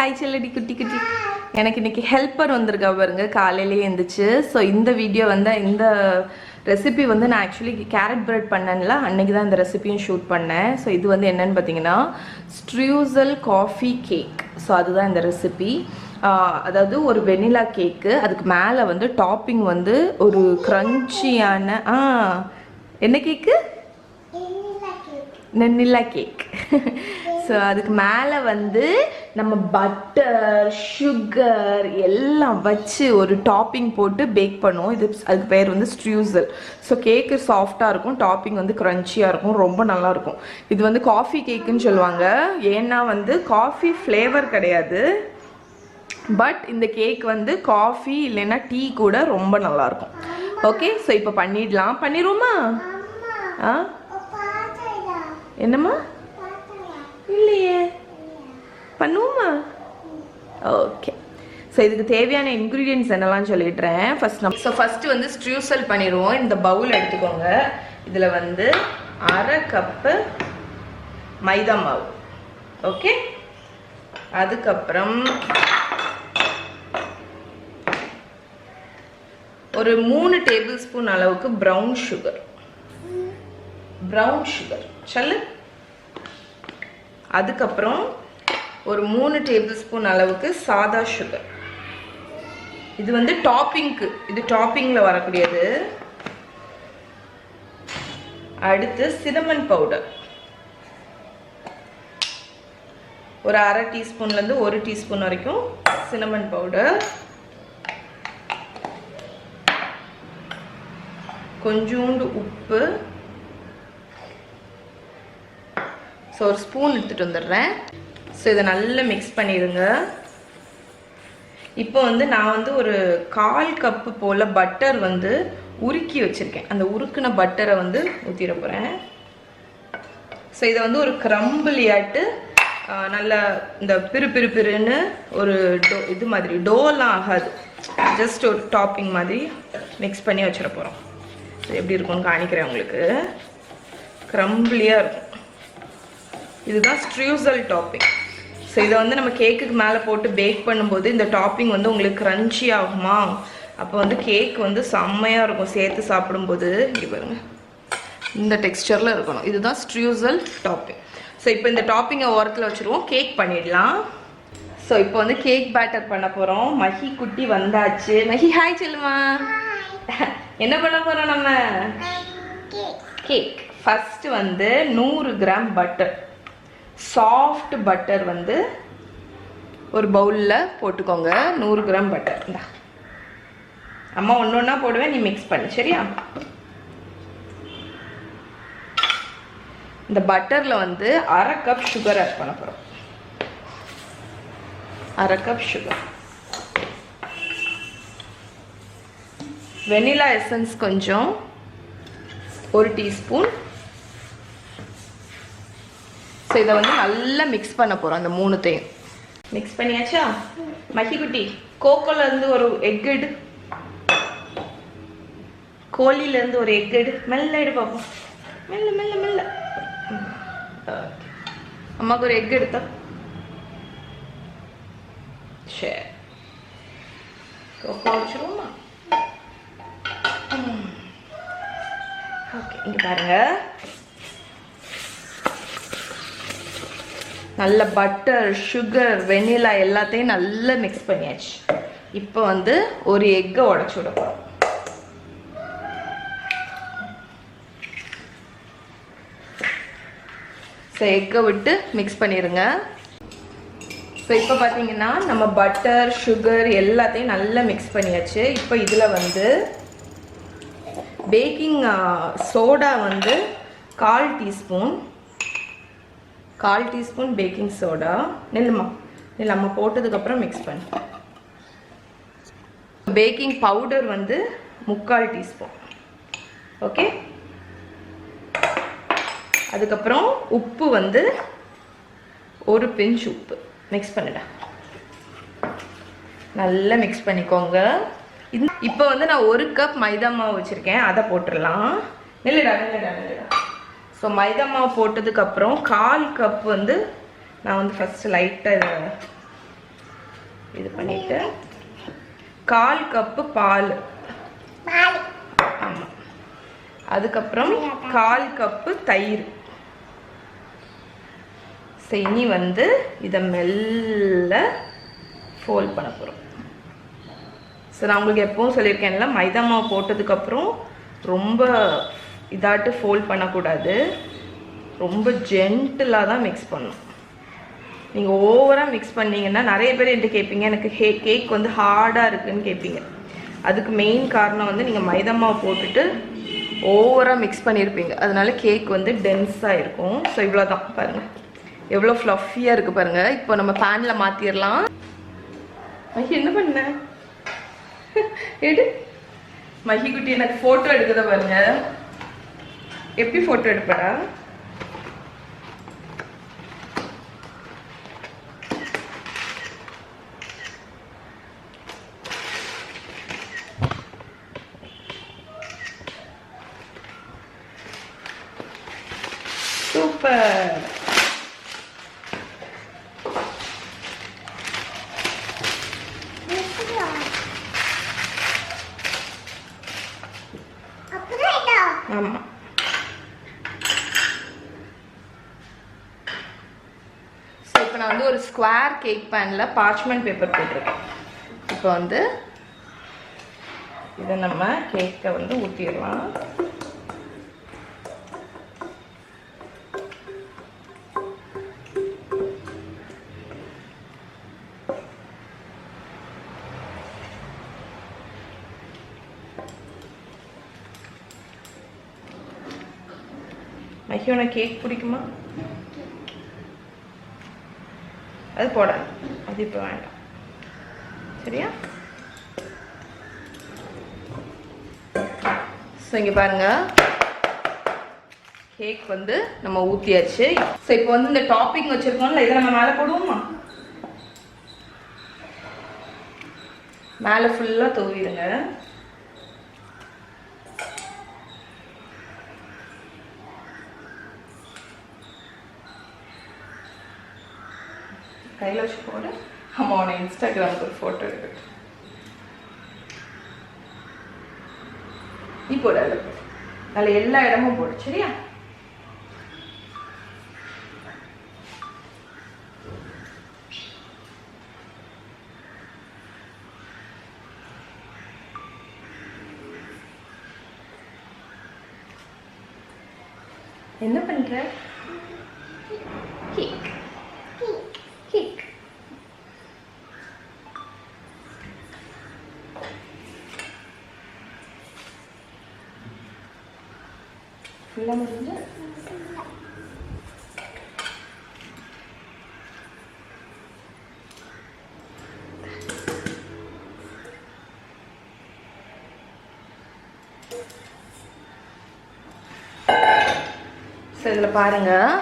Hi செல்லடி குட்டி குட்டி. எனக்கு இன்னைக்கு ஹெல்ப்பர் வந்திருக்கா பாருங்க, காலையிலேயே இருந்துச்சு. ஸோ இந்த வீடியோ வந்து இந்த ரெசிபி வந்து நான் ஆக்சுவலி கேரட் பிரெட் பண்ணேன்ல, அன்னைக்கு தான் இந்த ரெசிபியும் ஷூட் பண்ணேன். ஸோ இது வந்து என்னன்னு பார்த்தீங்கன்னா ஸ்ட்ரூசல் காஃபி கேக். ஸோ அதுதான் இந்த ரெசிபி. அதாவது ஒரு வெனிலா கேக்கு, அதுக்கு மேலே வந்து டாப்பிங் வந்து ஒரு க்ரன்ச்சியான என்ன கேக்கு? Vanilla cake. ஸோ அதுக்கு மேலே வந்து நம்ம பட்டர் சுகர் எல்லாம் வச்சு ஒரு டாப்பிங் போட்டு பேக் பண்ணுவோம். அதுக்கு பேர் வந்து ஸ்ட்ரூசல். ஸோ கேக்கு சாஃப்டாக இருக்கும், டாப்பிங் வந்து க்ரன்ச்சியாக இருக்கும், ரொம்ப நல்லாயிருக்கும். இது வந்து காஃபி கேக்குன்னு சொல்லுவாங்க. ஏன்னா வந்து காஃபி ஃப்ளேவர் கிடையாது, பட் இந்த கேக் வந்து காஃபி இல்லைன்னா டீ கூட ரொம்ப நல்லாயிருக்கும். ஓகே, ஸோ இப்போ பண்ணிடுவோமா? என்னம்மா? இல்லையே, பண்ணுவோமா? ஓகே. ஸோ இதுக்கு தேவையான இன்க்ரீடியன்ட்ஸ் என்னெல்லாம் சொல்லிடுறேன். ஃபர்ஸ்ட் வந்து ஸ்ட்ரூசல் பண்ணிடுவோம். இந்த பவுல் எடுத்துக்கோங்க. இதில் வந்து 1/2 கப்பு மைதா மாவு. ஓகே, அதுக்கப்புறம் ஒரு 3 டேபிள் ஸ்பூன் அளவுக்கு ப்ரௌன் சுகர் சொல்லு. அதுக்கப்புறம் ஒரு 3 டேபிள் ஸ்பூன் அளவுக்கு சாதா சுகர். இது வந்து டாப்பிங்க்கு, இது டாப்பிங்கில் வரக்கூடியது. அடுத்து சினமன் பவுடர் ஒரு 1/2 டீஸ்பூன்லேருந்து 1 டீஸ்பூன் வரைக்கும் சினமன் பவுடர். கொஞ்சோண்டு உப்பு. ஸோ ஒரு ஸ்பூன் எடுத்துகிட்டு வந்துடுறேன். ஸோ இதை நல்லா மிக்ஸ் பண்ணிடுங்க. இப்போ வந்து நான் வந்து ஒரு 1/4 கப்பு போல் பட்டர் வந்து உருக்கி வச்சுருக்கேன். அந்த உருக்கின பட்டரை வந்து ஊற்றிட போகிறேன். ஸோ இதை வந்து ஒரு கிரம்பிளியாட்டு நல்லா இந்த பிறுன்னு ஒரு இது மாதிரி டோலாம் ஆகாது, ஜஸ்ட் ஒரு டாப்பிங் மாதிரி மிக்ஸ் பண்ணி வச்சிட போகிறோம். இது எப்படி இருக்கும்னு காணிக்கிறேன் உங்களுக்கு. கிரம்பிளியாக இருக்கும். இதுதான் ஸ்ட்ரூசல் டாப்பிங். ஸோ இதை வந்து நம்ம கேக்குக்கு மேலே போட்டு பேக் பண்ணும்போது இந்த டாப்பிங் வந்து உங்களுக்கு க்ரன்ச்சி ஆகுமா, அப்போ வந்து கேக் வந்து செம்மையாக இருக்கும் சேர்த்து சாப்பிடும்போது. இங்கே பாருங்க, இந்த டெக்ஸ்டரில் இருக்கணும். இதுதான் ஸ்ட்ரூசல் டாப்பிங். ஸோ இப்போ இந்த டாப்பிங்கை ஓரத்தில் வச்சுருவோம், கேக் பண்ணிடலாம். ஸோ இப்போ வந்து கேக் பேட்டர் பண்ண போகிறோம். மஹி குட்டி வந்தாச்சு. மஹி ஹாய் சொல்லுமா. என்ன பண்ண போகிறோம் நம்ம? கேக். ஃபர்ஸ்ட் வந்து 100 கிராம் பட்டர், சாஃப்ட் பட்டர் வந்து ஒரு பவுலில் போட்டுக்கோங்க. 100 கிராம் பட்டர். இந்தா அம்மா ஒன்று ஒன்றா போடுவேன், நீ மிக்ஸ் பண்ணு சரியா? இந்த பட்டரில் வந்து 1/2 கப் சுகர் ஆட் பண்ண போகிறோம். 1/2 கப் சுகர். வெனிலா எசன்ஸ் கொஞ்சம், 1 டீஸ்பூன். ஸோ இதை வந்து நல்லா மிக்ஸ் பண்ண போகிறோம். அந்த 3த்தையும் மிக்ஸ் பண்ணியாச்சா? மஹி குட்டி, கோகோலேருந்து ஒரு எக் எடு, கோழிலேருந்து ஒரு எக் எடு. மெல்ல எடு பார்ப்போம், மெல்ல மெல்ல மெல்ல. அம்மாவுக்கு ஒரு எக் எடுத்தா. சரி, கோகோ வச்சுருவோமா? ஓகே, இங்கே பாருங்க, நல்ல பட்டர் சுகர் வெனிலா எல்லாத்தையும் நல்லா மிக்ஸ் பண்ணியாச்சு. இப்போ வந்து ஒரு எக்கை உடச்சி விட போகிறோம். ஸோ எக்கை விட்டு மிக்ஸ் பண்ணிடுங்க. ஸோ இப்போ பார்த்தீங்கன்னா நம்ம பட்டர் சுகர் எல்லாத்தையும் நல்லா மிக்ஸ் பண்ணியாச்சு. இப்போ இதில் வந்து பேக்கிங் சோடா வந்து 1/4 டீஸ்பூன் பேக்கிங் சோடா. நெல்லுமா நம்ம போட்டதுக்கப்புறம் மிக்ஸ் பண்ணு. பேக்கிங் பவுடர் வந்து 3/4 டீஸ்பூன். ஓகே, அதுக்கப்புறம் உப்பு வந்து ஒரு பிஞ்ச் உப்பு. மிக்ஸ் பண்ணிடா, நல்லா மிக்ஸ் பண்ணிக்கோங்க. இப்போ வந்து நான் 1 கப் மைதா மாவு வச்சுருக்கேன், அதை போட்டுடலாம். நில்லுடா. ஸோ மைதா மாவு போட்டதுக்கப்புறம் 1/4 கப் வந்து நான் வந்து ஃபஸ்ட்டு லைட்டாக இதை பண்ணிட்டு 1/4 கப்பு பால், ஆமாம், அதுக்கப்புறம் 1/4 கப்பு தயிர். இனி வந்து இதை மெல்ல ஃபோல்ட் பண்ண போகிறோம். ஸோ நான் உங்களுக்கு எப்பவும் சொல்லியிருக்கேன்ல, மைதா மாவு போட்டதுக்கப்புறம் ரொம்ப இதாட்டு ஃபோல்ட் பண்ணக்கூடாது, ரொம்ப ஜென்டிலாக தான் மிக்ஸ் பண்ணணும். நீங்கள் ஓவராக மிக்ஸ் பண்ணிங்கன்னா, நிறைய பேர் என்கிட்ட கேட்பீங்க எனக்கு கேக் வந்து ஹார்டாக இருக்குதுன்னு கேட்பீங்க. அதுக்கு மெயின் காரணம் வந்து நீங்கள் மைதா மாவு போட்டுட்டு ஓவராக மிக்ஸ் பண்ணியிருப்பீங்க, அதனால கேக் வந்து டென்ஸாக இருக்கும். ஸோ இவ்வளோ தான், பாருங்கள் எவ்வளோ ஃப்ளஃபியாக இருக்குது பாருங்கள். இப்போ நம்ம பேனில் மாற்றிடலாம். என்ன பண்ண எடு மஹி குட்டி, எனக்கு ஃபோட்டோ எடுக்குத பாருங்க. எப்படி ஃபோட்டோ எடுப்படா? சூப்பர். ஆமாம், ஸோ இப்போ நான் வந்து ஒரு ஸ்கொயர் கேக் பேனில் பார்ச்மெண்ட் பேப்பர் போட்டிருக்கேன். இப்போ வந்து இதை நம்ம கேக்கை வந்து ஊற்றிடலாம். மஹி, உனக்கு கேக் பிடிக்குமா? அது போடாது, அது இப்போ வேண்டாம், சரியா? ஸோ இங்கே பாருங்க, கேக் வந்து நம்ம ஊற்றியாச்சு. ஸோ இப்போ வந்து இந்த டாப்பிங் வச்சுருக்கோம்ல, இதை நம்ம மேலே போடுவோமா? மேலே ஃபுல்லாக தூவிடுங்க. கையில் வச்சு போடு. அம்மாவோட இன்ஸ்டாகிராமுக்கு ஒரு ஃபோட்டோ எடுக்கட்டும். நீ போடு, அதில் போடு, அதில் எல்லா இடமும் போடு, சரியா? என்ன பண்ற? கேக் கேக் ஃபுல்லாக முடிஞ்சு ஸோ இதில் பாருங்கள்,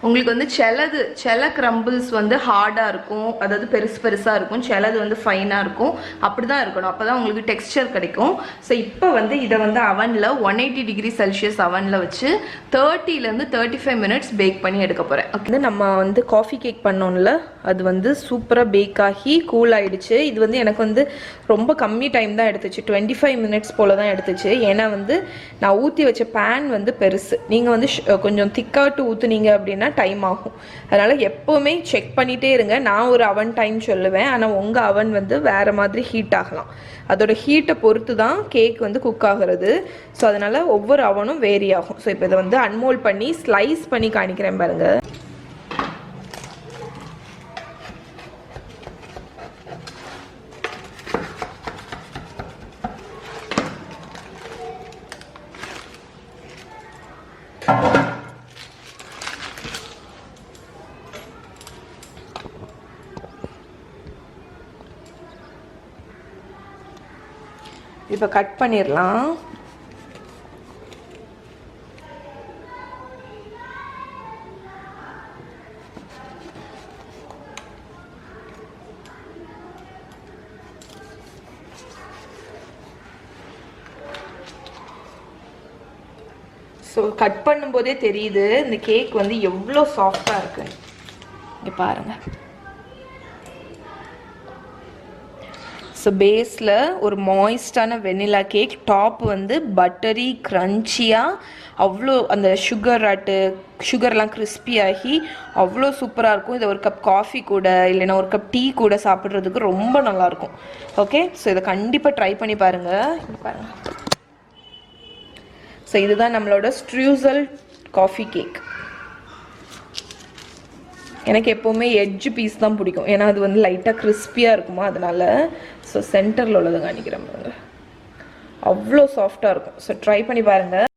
உங்களுக்கு வந்து சில கிரம்பிள்ஸ் வந்து ஹார்டாக இருக்கும், அதாவது பெருசாக இருக்கும், சிலது வந்து ஃபைனாக இருக்கும். அப்படி தான் இருக்கணும், அப்போ தான் உங்களுக்கு டெக்ஸ்சர் கிடைக்கும். ஸோ இப்போ வந்து இதை வந்து அவனில் 180 டிகிரி செல்சியஸ் அவனில் வச்சு 30லேருந்து 35 மினிட்ஸ் பேக் பண்ணி எடுக்க போகிறேன். ஓகே, நம்ம வந்து காஃபி கேக் பண்ணோம்ல, அது வந்து சூப்பராக பேக் ஆகி கூல் ஆகிடுச்சு. இது வந்து எனக்கு வந்து ரொம்ப கம்மி டைம் தான் எடுத்துச்சு, 25 மினிட்ஸ் போல் தான் எடுத்துச்சு. ஏன்னா வந்து நான் ஊற்றி வச்ச பேன் வந்து பெருசு, நீங்கள் வந்து கொஞ்சம் திக்காட்டு ஊற்றுனீங்க அப்படின்னா டைம் ஆகும். அதனால் எப்போவுமே செக் பண்ணிகிட்டே இருங்க. நான் ஒரு அவன் டைம் சொல்லுவேன், ஆனால் உங்கள் அவன் வந்து வேறு மாதிரி ஹீட் ஆகலாம். அதோட ஹீட்டை பொறுத்து தான் கேக் வந்து குக் ஆகிறது. ஸோ அதனால் ஒவ்வொரு அவனும் வேரி ஆகும். ஸோ இப்போ இதை வந்து அன்மோல்ட் பண்ணி ஸ்லைஸ் பண்ணி காணிக்கிறேன் பாருங்கள். இப்போ கட் பண்ணிடலாம். ஸோ கட் பண்ணும்போதே தெரியுது இந்த கேக் வந்து எவ்வளோ சாஃப்டாக இருக்கு. இங்கே பாருங்கள், ஸோ பேஸில் ஒரு மாய்ஸ்டான வெனிலா கேக், டாப் வந்து பட்டரி க்ரன்ச்சியாக அவ்வளோ அந்த சுகர்லாம் கிறிஸ்பி ஆகி அவ்வளோ சூப்பராக இருக்கும். இதை ஒரு கப் காஃபி கூட இல்லைன்னா ஒரு கப் டீ கூட சாப்பிட்றதுக்கு ரொம்ப நல்லாயிருக்கும். ஓகே, ஸோ இதை கண்டிப்பாக ட்ரை பண்ணி பாருங்கள். ஸோ இதுதான் நம்மளோட ஸ்ட்ரூசல் காஃபி கேக். எனக்கு எப்போவுமே எட்ஜ் பீஸ் தான் பிடிக்கும், ஏன்னா அது வந்து லைட்டாக கிறிஸ்பியாக இருக்குமா, அதனால. ஸோ சென்டரில் உள்ளதை காணிக்கிறேன் பாருங்க, அவ்வளோ சாஃப்டாக இருக்கும். ஸோ ட்ரை பண்ணி பாருங்கள்.